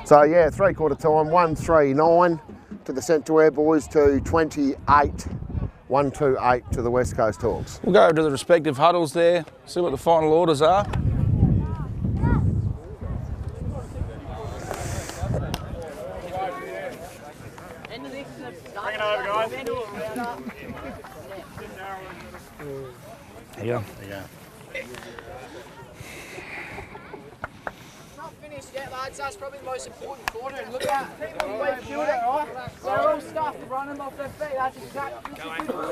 So yeah, 3/4 time, 1-3-9 to the Central Eyre boys to 28, 1-2-8 to the West Coast Hawks. We'll go over to the respective huddles there, see what the final orders are. Bring it over, guys. There you go. Not finished yet, lads. That's probably the most important quarter. And look at people who wait field it, right? They're all stuffed, running off their feet. That's exactly the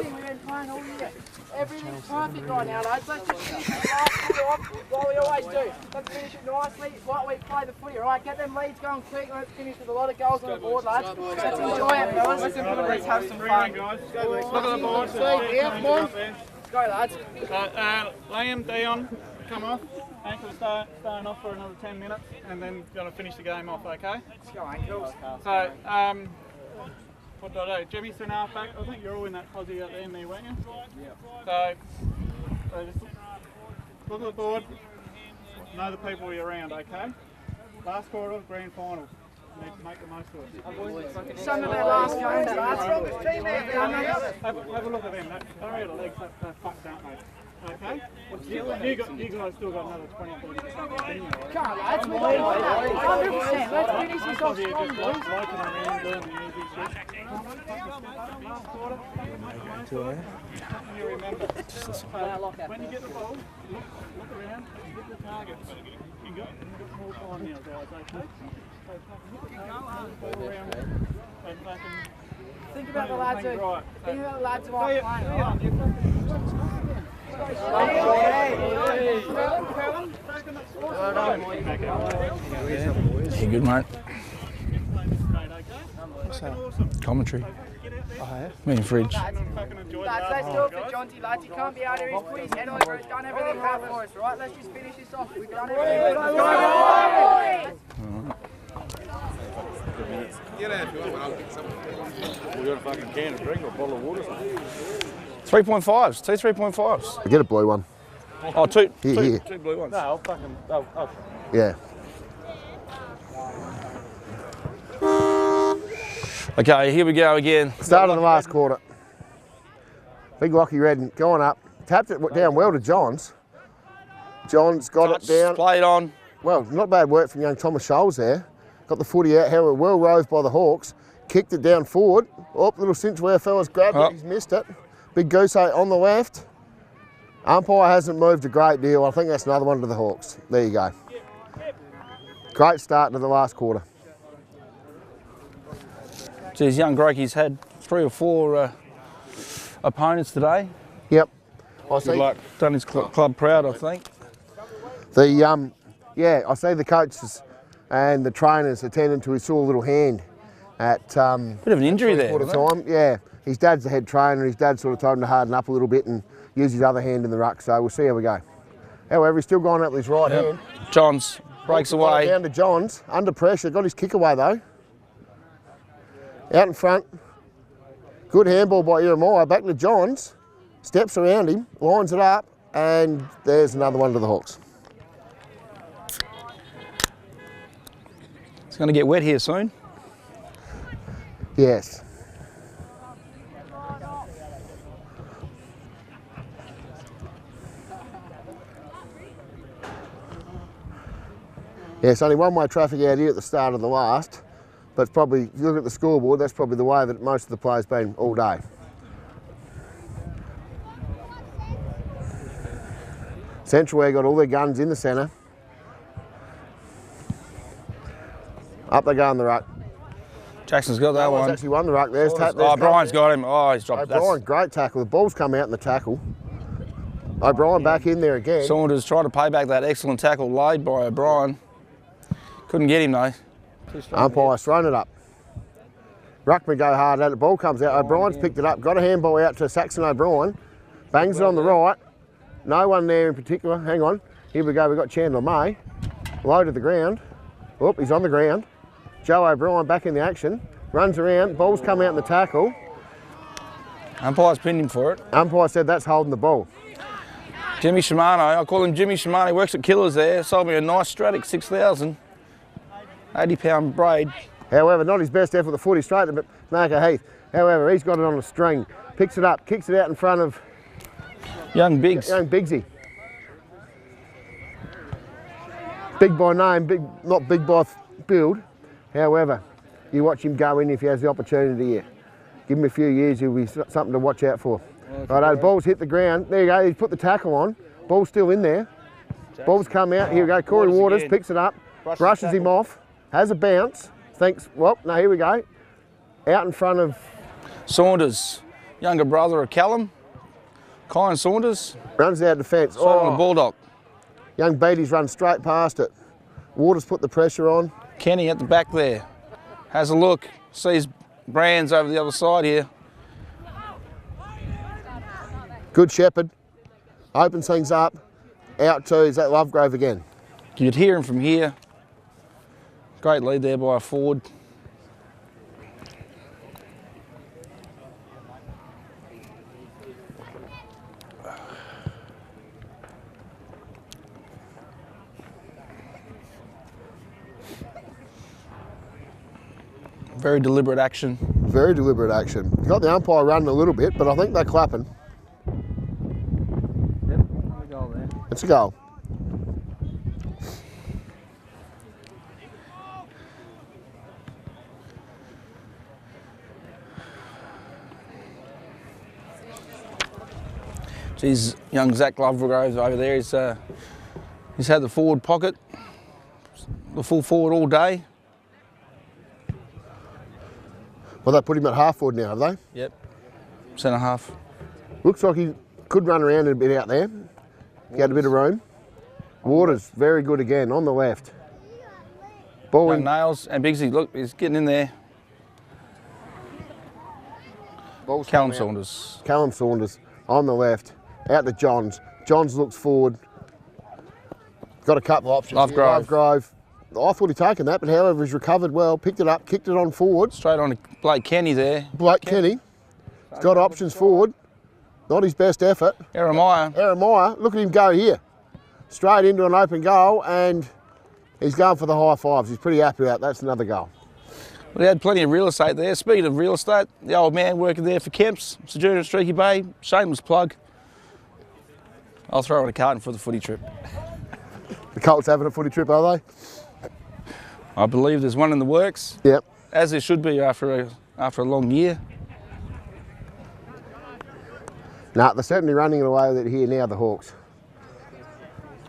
thing we've been playing all year. Everything's perfect right now, lads. Let's just finish the last quarter off what we always do. Let's finish it nicely while we play the footy, right? Get them leads going quick. Let's finish with a lot of goals on the board, lads. Let's enjoy it, fellas. Let's have some fun. Guys. Look at the board. Go, lads. Liam, Dion, come off. Ankles starting off for another 10 minutes, and then going to finish the game off, okay? Let's go, ankles. So, what do I do? Jimmy's in half-back. I think you're all in that posse out there, me, weren't you? Yeah. So just look at the board, know the people you're around, okay? Last quarter, grand final. Need to make the most of it. Some of their last games, lads. Have a look at them. They're out of legs, they're fucked, don't they? Okay? You guys still got another 20, 40 seconds in you, right? Come on, lads. We got that. 100%. Let's finish this off strong, boys. Floating around, doing the easy shit. Last quarter, you remember. When you get the ball, look around, hit the target. You got more time now, guys, okay? Think about the lads who aren't playing, Yeah, good, mate. Commentary. Me and Fridge. Lads, let's do it for Jonty, lads. He can't be out here. He's put his head over. He's done everything right for us, right? Let's just finish this off. We've done everything. Let's go, Get out if you want, I'll get something. We got a fucking can of drink or a bottle of water. 3.5s, two 3.5s. Get a blue one. Oh, two Here. blue ones. No, I'll fucking... Yeah. Okay, here we go again. Start of the last quarter. Big Lockie Redden going up. Tapped it down well to Johns. Johns got it down. Played on. Well, not bad work from young Thomas Scholes there. Got the footy out, how well roved by the Hawks. Kicked it down forward. Oh, little Central Eyre fellas grabbed it, he's missed it. Big Goose on the left. Umpire hasn't moved a great deal. I think that's another one to the Hawks. There you go. Great start to the last quarter. Geez, young Grokey's had 3 or 4 opponents today. Yep. Good luck. Done his club proud, I think. Yeah, I see the coaches and the trainers attending to his sore little hand at bit of an injury there. Time. Yeah, his dad's the head trainer. His dad sort of told him to harden up a little bit and use his other hand in the ruck. So we'll see how we go. However, he's still going up with his right hand. Johns breaks away. Down to Johns, under pressure. Got his kick away though. Out in front. Good handball by Jeremiah. Back to Johns. Steps around him, lines it up, and there's another one to the Hawks. It's going to get wet here soon. Yes. Yes, only one-way traffic out here at the start of the last, but it's probably, if you look at the scoreboard, that's probably the way that most of the players been all day. Central Eyre got all their guns in the centre. Up they go in the ruck. Jackson's got that one. Actually won the ruck. There's Brian's got him. Oh, he's dropped. O'Brien, great tackle. The ball's come out in the tackle. O'Brien back in there again. Saunders trying to pay back that excellent tackle laid by O'Brien. Couldn't get him though. Umpire's thrown it up. Ruckman go hard at it. Ball comes out. O'Brien's picked it up. Got a handball out to Saxon O'Brien. Bangs it on the right. No one there in particular. Hang on. Here we go. We've got Chandler May. Low to the ground. Oop, he's on the ground. Joe O'Brien back in the action. Runs around. Ball's come out in the tackle. Umpire's pinned him for it. Umpire said that's holding the ball. Jimmy Shimano. I call him Jimmy Shimano. He works at Killers there. Sold me a nice Stratic 6000. 80-pound braid. However, not his best effort, the footy straight to Marco Heath. However, he's got it on a string, picks it up, kicks it out in front of Young Biggs. young Biggsy. Big by name, not big by build. However, you watch him go in if he has the opportunity here. Give him a few years, he'll be something to watch out for. Righto, ball's hit the ground. There you go, he's put the tackle on. Ball's still in there. Ball's come out. Here we go, Corey Waters picks it up, brushes him off, has a bounce. Thinks, well, no, here we go. Out in front of Saunders, younger brother of Callum. Kyan Saunders. Runs out defence. Oh, Bulldog. Young Beatty's run straight past it. Waters put the pressure on. Kenny at the back there. Has a look. Sees Brands over the other side here. Good Shepherd. Opens things up. Out to, is that Lovegrove again? You'd hear him from here. Great lead there by a forward. Very deliberate action. Very deliberate action. Got the umpire running a little bit, but I think they're clapping. Yep, a goal there. It's a goal. Geez, young Zach Lovegrove's over there. He's had the forward pocket, the full forward all day. Well, they put him at half forward now, have they? Yep, centre half. Looks like he could run around a bit out there. He had a bit of room. Waters, very good again, on the left. Ball Young in. Nails and Biggsy, look, he's getting in there. Ball's Callum come out. Saunders. Callum Saunders, on the left. Out to Johns. Johns looks forward. Got a couple of options. Lovegrove. Lovegrove. I thought he'd taken that, but however, he's recovered well, picked it up, kicked it on forward. Straight on to Blake Kenny there. Blake Kenny. He's got options forward. Not his best effort. Eremaya. Look at him go here. Straight into an open goal, and he's going for the high fives. He's pretty happy about that. That's another goal. Well, they had plenty of real estate there. Speaking of real estate, the old man working there for Kemps, Sojourner and Streaky Bay, shameless plug. I'll throw in a carton for the footy trip. The Colts having a footy trip, are they? I believe there's one in the works, Yep. as there should be after a long year. Nah, they're certainly running it away with it here now, the Hawks.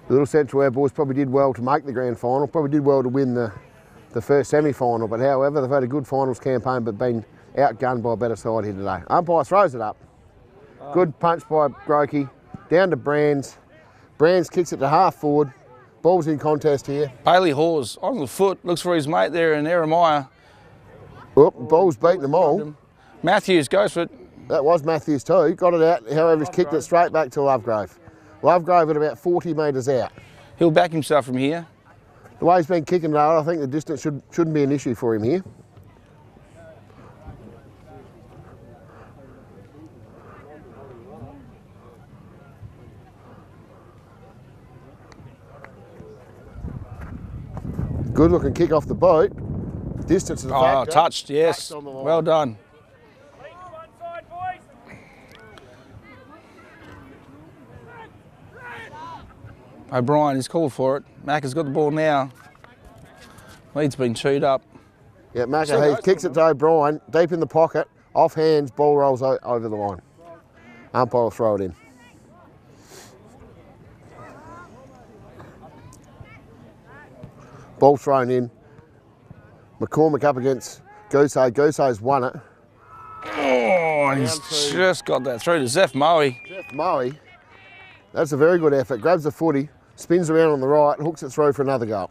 The little Central Eyre boys probably did well to make the grand final, probably did well to win the first semi-final, but however, they've had a good finals campaign but been outgunned by a better side here today. Umpire throws it up. Good punch by Grokey. Down to Brands. Brands kicks it to half forward. Ball's in contest here. Bailey Hawes on the foot, looks for his mate there in Eremaya. Oh, ball's beating them all. Matthews goes for it. That was Matthews too. Got it out, however, he's kicked it straight back to Lovegrove. Lovegrove at about 40 metres out. He'll back himself from here. The way he's been kicking it out, I think the distance shouldn't be an issue for him here. Good looking kick off the boat. Distance is a factor. Touched, yes. Touched on the line. Well done. O'Brien is called for it. Mac has got the ball now. Lead's been chewed up. Yeah, Macca Heath kicks it to O'Brien, deep in the pocket, off hands, ball rolls over the line. Umpire will throw it in. Ball thrown in. McCormick up against Gousay. Gousay's won it. Oh, and he's just got that through to Zeph Moe. Jeff Moe, that's a very good effort. Grabs the footy, spins around on the right, hooks it through for another goal.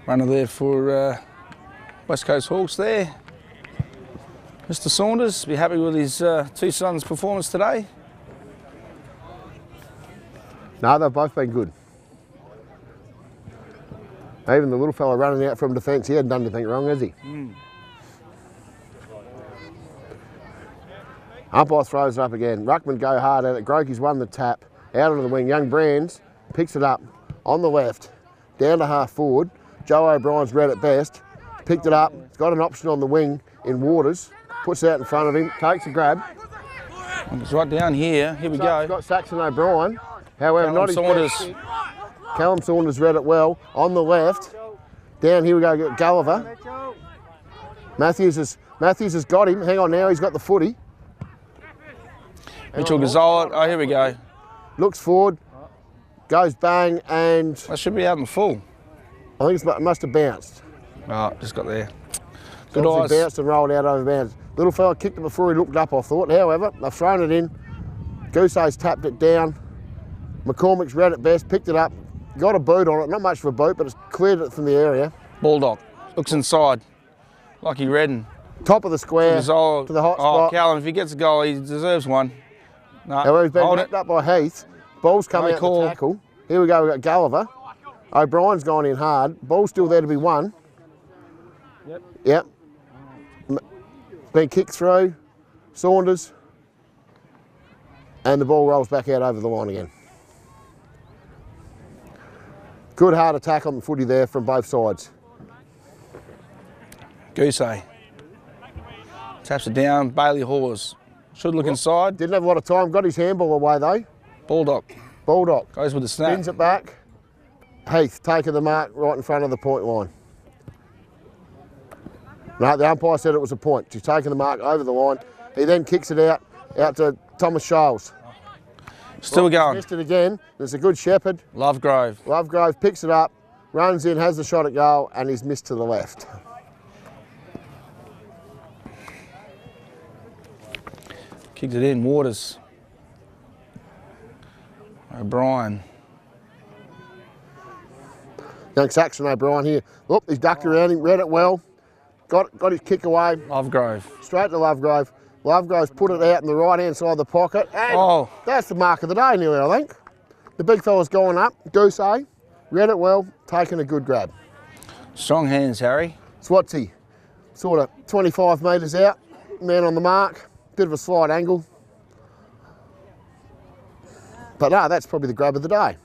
Runner there for West Coast Hawks there. Mr. Saunders, be happy with his two sons' performance today. No, they've both been good. Even the little fella running out from defence, he hadn't done anything wrong, has he? Umpire throws it up again. Ruckman go hard at it. Groke's won the tap. Out of the wing. Young Brands picks it up on the left. Down to half forward. Joe O'Brien's read it best. Picked it up. He's got an option on the wing in Waters. Puts it out in front of him. Takes a grab. It's right down here. Here we go. He's got Saxon O'Brien. However, Callum not his Saunders. best. Callum Saunders read it well. On the left. Down here we go. Gulliver. Matthews has got him. Hang on now. He's got the footy. Mitchell Gazzola. Oh, here we go. Looks forward. Goes bang and That should be out in full. I think it must have bounced. Oh, just got there. Good Obviously eyes. bounced and rolled out over bounds. Little fella kicked it before he looked up, I thought. However, they've thrown it in. Goosey's tapped it down. McCormick's read it best, picked it up, got a boot on it. Not much of a boot, but it's cleared it from the area. Bulldog. Looks inside. Lucky Redden. Top of the square Gazzola. to the hot Oh, spot. Callum, if he gets a goal, he deserves one. No, However, he's been hold wrapped it. up by Heath. Ball's come No out call. the tackle. Here we go, we've got Gulliver. O'Brien's gone in hard. Ball's still there to be won. Yep. Been kicked through. Saunders. And the ball rolls back out over the line again. Good hard attack on the footy there from both sides. Goosey. Taps it down. Bailey Hawes. Should look inside. Didn't have a lot of time. Got his handball away though. Bulldog. Bulldog. Goes with the snap. Spins it back. Heath taking the mark right in front of the point line. No, the umpire said it was a point. He's taking the mark over the line. He then kicks it out to Thomas Scholes. Still going. Missed it again. There's a good shepherd. Lovegrove. Lovegrove picks it up, runs in, has the shot at goal, and he's missed to the left. Kicked it in. Waters. O'Brien. Young Saxon O'Brien here. Look, he's ducked around him, read it well. Got his kick away, Lovegrove. straight to Lovegrove. Lovegrove's put it out in the right-hand side of the pocket. And Oh. that's the mark of the day nearly, I think. The big fella's gone up. Goosey, read it well, taken a good grab. Strong hands, Harry. Swatsy, sort of 25 metres out. Man on the mark. Bit of a slight angle. But no, that's probably the grab of the day.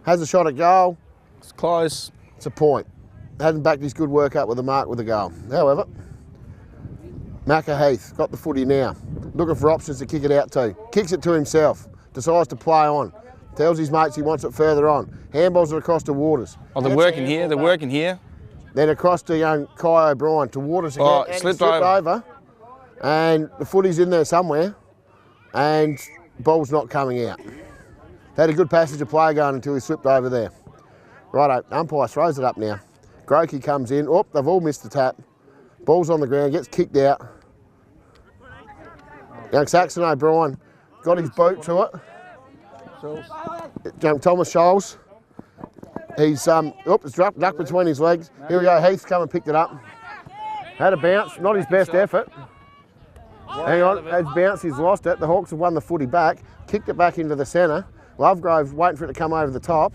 Has a shot at goal. It's close. It's a point. Hadn't backed his good work up with a mark with a goal. However, Macca Heath got the footy now. Looking for options to kick it out to. Kicks it to himself. Decides to play on. Tells his mates he wants it further on. Handballs it across to Waters. Oh, they're Gets working the here. handball They're back. working here. Then across to young Kai O'Brien to Waters again. Oh, and he slipped over. And the footy's in there somewhere. And ball's not coming out. Had a good passage of play going until he slipped over there. Righto, umpire throws it up now. Grokey comes in. Oh, they've all missed the tap. Ball's on the ground, gets kicked out. Young Saxon O'Brien got his boot to it. Young Thomas Scholes. He's it's ducked between his legs. Here we go, Heath's come and picked it up. Had a bounce, not his best effort. Hang on, has bounced, he's lost it. The Hawks have won the footy back, kicked it back into the centre. Lovegrove waiting for it to come over the top.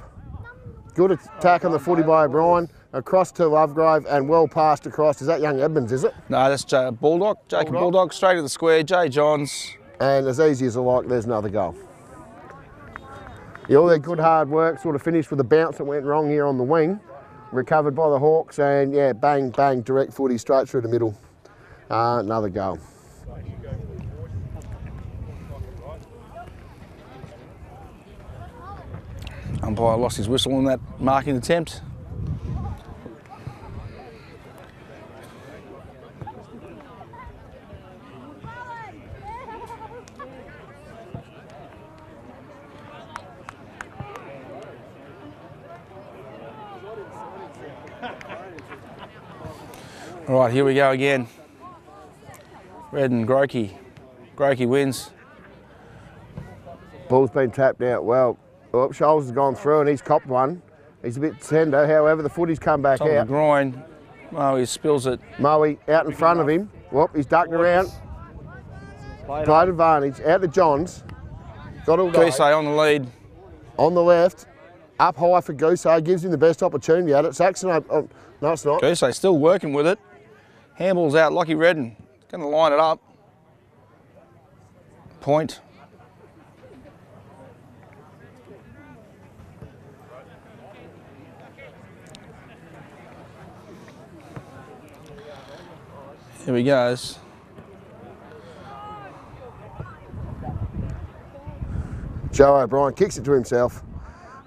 Good attack on the footy by O'Brien. Across to Lovegrove and well passed across. Is that young Edmonds, is it? No, that's Bulldog. Jacob Bulldog. Straight to the square. Jay Johns. And as easy as I like, there's another goal. Yeah, all their good hard work sort of finished with a bounce that went wrong here on the wing. Recovered by the Hawks and yeah, bang, bang, direct footy straight through the middle. Another goal. Umpire lost his whistle on that marking attempt. All right, here we go again. Redden, Grokey. Grokey wins. Ball's been tapped out well. Oh, Scholes has gone through and he's copped one. He's a bit tender, however, the footy's come back Top of the out. groin. Oh, he spills it. Moe out in front of him. Whoop, he's ducked around. Played advantage. Out to Johns. Got all Goosey on the lead. on the left. Up high for Gousay, gives him the best opportunity at it. Saxon, no it's not. Gousay still working with it. Handball's out, Lockie Redden. Going to line it up. Point. Here he goes. Joe O'Brien kicks it to himself,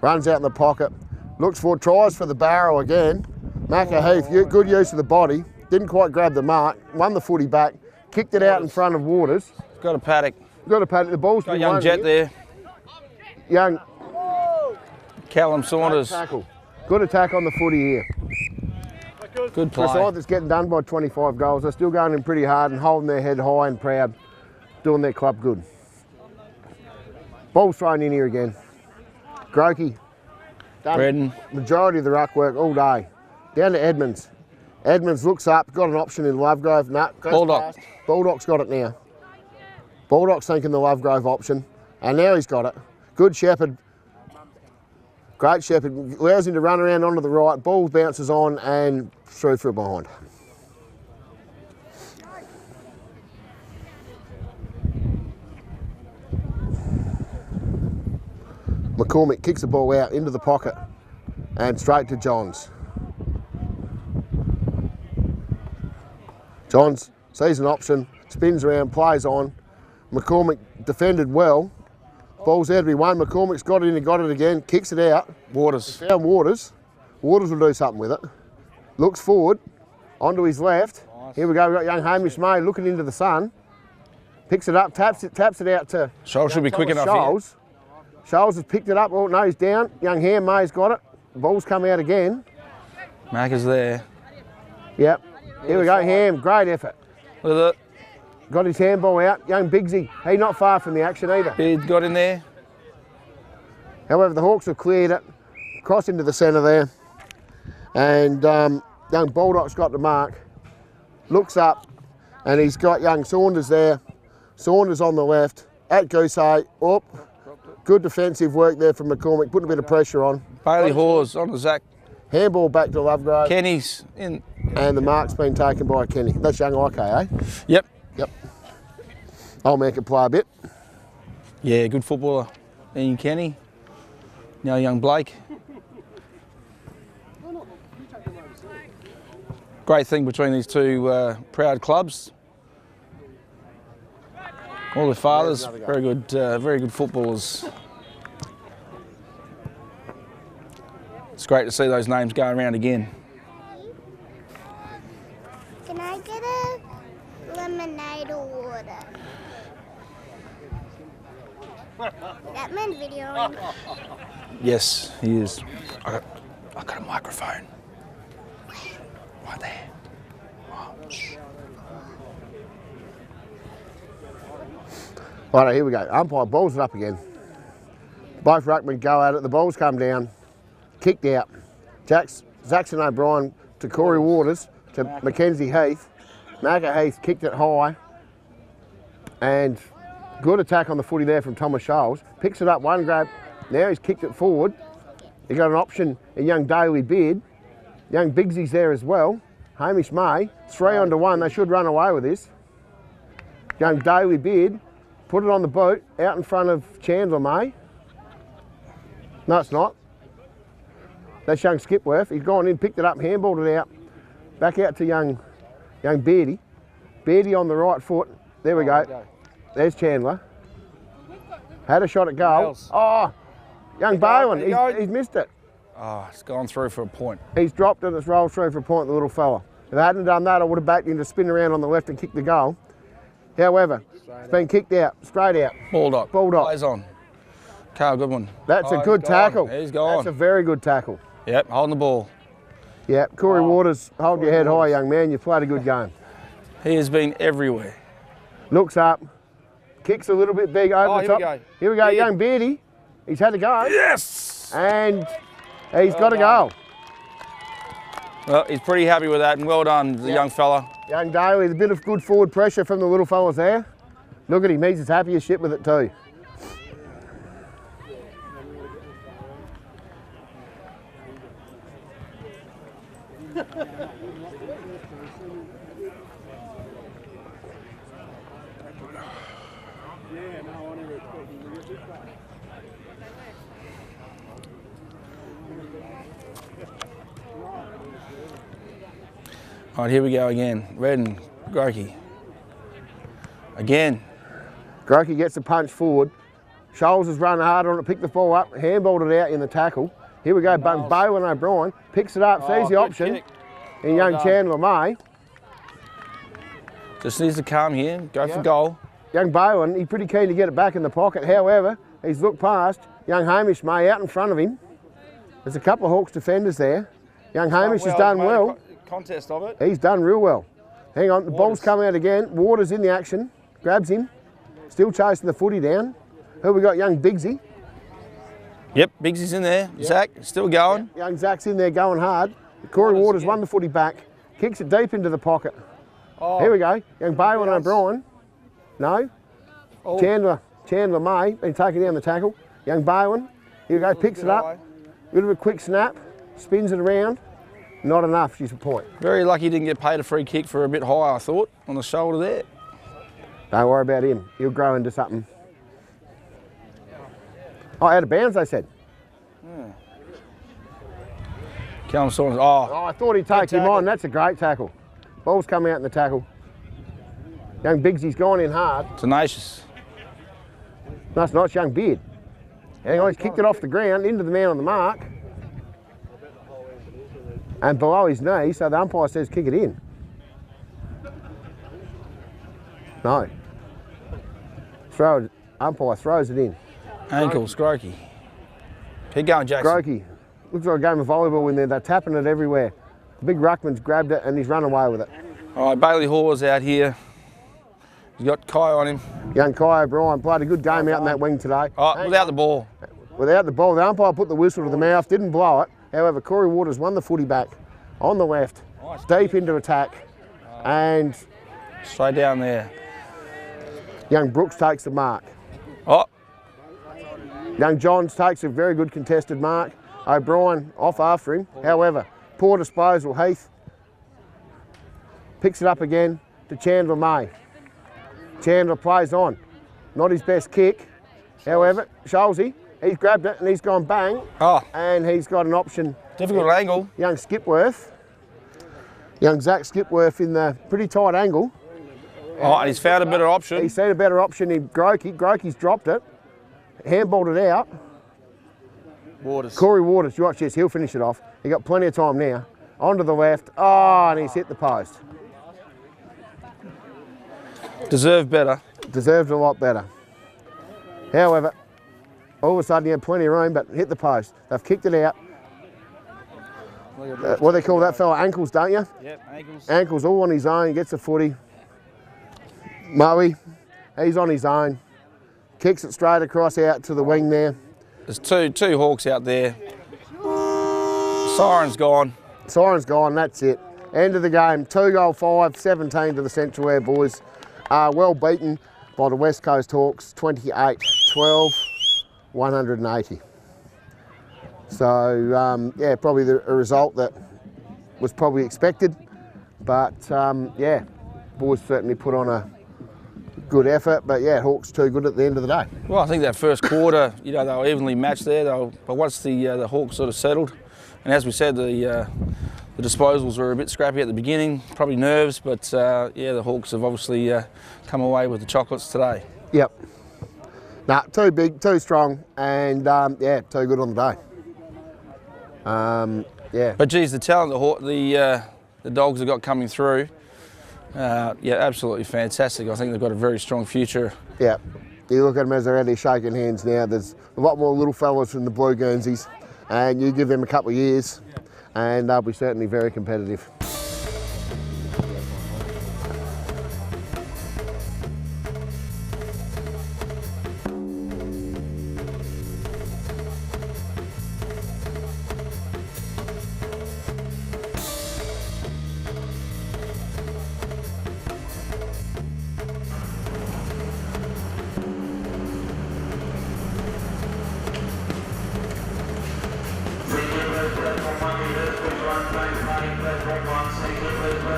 runs out in the pocket, looks for, tries for the barrel again. Macca Heath, good use of the body, didn't quite grab the mark, won the footy back, kicked it out in front of Waters. Got a paddock. Got a paddock, the ball's Got been young won Jet here. there. Young Callum Saunders. tackle. Good attack on the footy here. Good For a play. side that's getting done by 25 goals, they're still going in pretty hard and holding their head high and proud, doing their club good. Ball's thrown in here again. Grokey. Done Redden. majority of the ruck work all day. Down to Edmonds. Edmonds looks up, got an option in Lovegrove. No, goes Bulldog. past. Bulldog's got it now. Bulldog's thinking the Lovegrove option, and now he's got it. Good Shepherd. Great Shepherd. Allows him to run around onto the right. Ball bounces on and through for a behind. McCormick kicks the ball out into the pocket and straight to Johns. Johns sees an option, spins around, plays on. McCormick defended well. Ball's out to be won. McCormick's got it in, he got it again, kicks it out. Waters. Found Waters. Waters will do something with it. Looks forward, onto his left. Nice. Here we go, we've got young Hamish May looking into the sun. Picks it up, taps it out to Shoals should be quick enough here. Shoals. Shoals has picked it up, oh no, he's down. Young Ham May's got it. Ball's come out again. Macca's there. Yep. Here we go, Ham, great effort. Look at it. Got his handball out. Young Bigsy, he not far from the action either. Beard got in there. However, the Hawks have cleared it, cross into the centre there. And young Baldock's got the mark. Looks up, and he's got young Saunders there. Saunders on the left, at Gousay, up. Good defensive work there from McCormick, putting a bit of pressure on. Bailey Hawes on to Zach. Handball back to Lovegrove, Kenny's in. and the mark's been taken by Kenny. That's young IK, eh? Yep. Yep. Old man can play a bit. Yeah, good footballer. Ian Kenny. Now young Blake. Great thing between these two proud clubs. All their fathers, very good footballers. It's great to see those names going around again. Can I get a lemonade or water? That man's videoing. Yes, he is. I got a microphone. Right there. Oh, shh. Right, here we go. Umpire balls it up again. Both ruckmen go at it. The ball's come down. Kicked out. Jackson O'Brien to Corey Waters to Mackenzie Heath. Macca Heath kicked it high. And good attack on the footy there from Thomas Scholes. Picks it up, one grab. Now he's kicked it forward. He got an option in young Daly Beard. Young Bigsy's there as well. Hamish May. 3-on-1. They should run away with this. Young Daly Beard. Put it on the boot, out in front of Chandler May. No, it's not. That's young Skipworth. He's gone in, picked it up, handballed it out. Back out to young Beardy. Beardy on the right foot. There we go. There's Chandler. Had a shot at goal. Oh, young Bowen. He's missed it. Oh, it's gone through for a point. He's dropped it, it's rolled through for a point, the little fella. If I hadn't done that, I would have backed him to spin around on the left and kick the goal. However, it's been kicked out, straight out. Bulldog. Bulldog. Plays on. Carl Goodwin. That's a Oh, good he's gone. tackle. He's gone. That's a very good tackle. Yep, holding the ball. Yeah, Corey Waters, hold your head high, young man. You've played a good game. He has been everywhere. Looks up, kicks a little bit big over the top. Here we go. Here we go, young Beardy. He's had a go. Yes! And he's got a goal. Well, he's pretty happy with that, and well done, the young fella. Young Daly, a bit of good forward pressure from the little fellas there. Look at him, he's as happy as shit with it too. All right, here we go again. Red and Grokey. Again. Grokey gets a punch forward. Scholes is running hard on it, picked the ball up, handballed it out in the tackle. Here we go, Bowen O'Brien picks it up, sees the option, kick. and young Chandler May. Just needs to come here, go for goal. Young Bowen, he's pretty keen to get it back in the pocket. However, he's looked past young Hamish May out in front of him. There's a couple of Hawks defenders there. Young Hamish has done well. Contest of it. He's done real well. Hang on, the ball's come out again. Waters in the action, grabs him, still chasing the footy down. Who we got? Young Bigsy. Yep, Biggsy's in there. Yep. Zach, still going. Yep. Young Zach's in there going hard. Corey Waters won the footy back, kicks it deep into the pocket. Oh. Here we go. Young Bowen O'Brien. No. Oh. Chandler May, been taking down the tackle. Young Bowen, here we go, picks it up. Bit of a quick snap, spins it around. Not enough, she's a point. Very lucky he didn't get paid a free kick for a bit high, I thought, on the shoulder there. Don't worry about him. He'll grow into something. Oh, out of bounds, they said. Yeah. Callum Saunders. Oh, I thought he'd take him on. That's a great tackle. Ball's come out in the tackle. Young Biggsy's gone in hard. Tenacious. No, it's not. It's young Beard. Hang on, he's kicked it off the ground into the man on the mark. And below his knee, so the umpire says kick it in. No. Umpire throws it in. Ankle, Grokey. Keep going, Jackson. Grokey. Looks like a game of volleyball in there. They're tapping it everywhere. The big ruckman's grabbed it and he's run away with it. All right, Bailey Hawes out here. He's got Kai on him. Young Kai O'Brien played a good game out in that wing today. Oh, without the ball. Without the ball. The umpire put the whistle to the mouth, didn't blow it. However, Corey Waters won the footy back on the left, deep into attack, and straight down there. Young Brooks takes the mark. Oh. Young Johns takes a very good contested mark. O'Brien off after him. However, poor disposal. Heath picks it up again to Chandler May. Chandler plays on. Not his best kick. However, Scholesy, he's grabbed it and he's gone bang. Oh. And he's got an option. Difficult angle. Young Skipworth. Young Zach Skipworth in the pretty tight angle. Oh, and he's found a better option. He's seen a better option in Grokey. Grokey's dropped it. Handballed it out. Waters. Corey Waters, you watch this, he'll finish it off. He got plenty of time now. Onto the left. Oh, and he's hit the post. Deserved better. Deserved a lot better. However, all of a sudden he had plenty of room, but hit the post. They've kicked it out. What do they call that fella? Ankles, don't you? Yep, ankles. Ankles all on his own, gets the footy. Moe, he's on his own. Kicks it straight across out to the wing there. There's two Hawks out there. Siren's gone. Siren's gone, that's it. End of the game, 2-5, 17 to the Central Eyre boys. Well beaten by the West Coast Hawks, 28-12, 180. So, yeah, probably a result that was probably expected. But, yeah, boys certainly put on a good effort. But, yeah, Hawks too good at the end of the day. Well, I think that first quarter, you know, they were evenly matched there. But once the Hawks sort of settled, and as we said, the disposals were a bit scrappy at the beginning, probably nerves, but yeah, the Hawks have obviously come away with the chocolates today. Yep. Nah, too big, too strong, and yeah, too good on the day. Yeah. But geez, the talent the Dogs have got coming through, yeah, absolutely fantastic. I think they've got a very strong future. Yeah. You look at them as they're out there shaking hands now. There's a lot more little fellas from the Blue Guernseys, and you give them a couple of years, and they'll be certainly very competitive.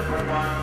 Central Eyre.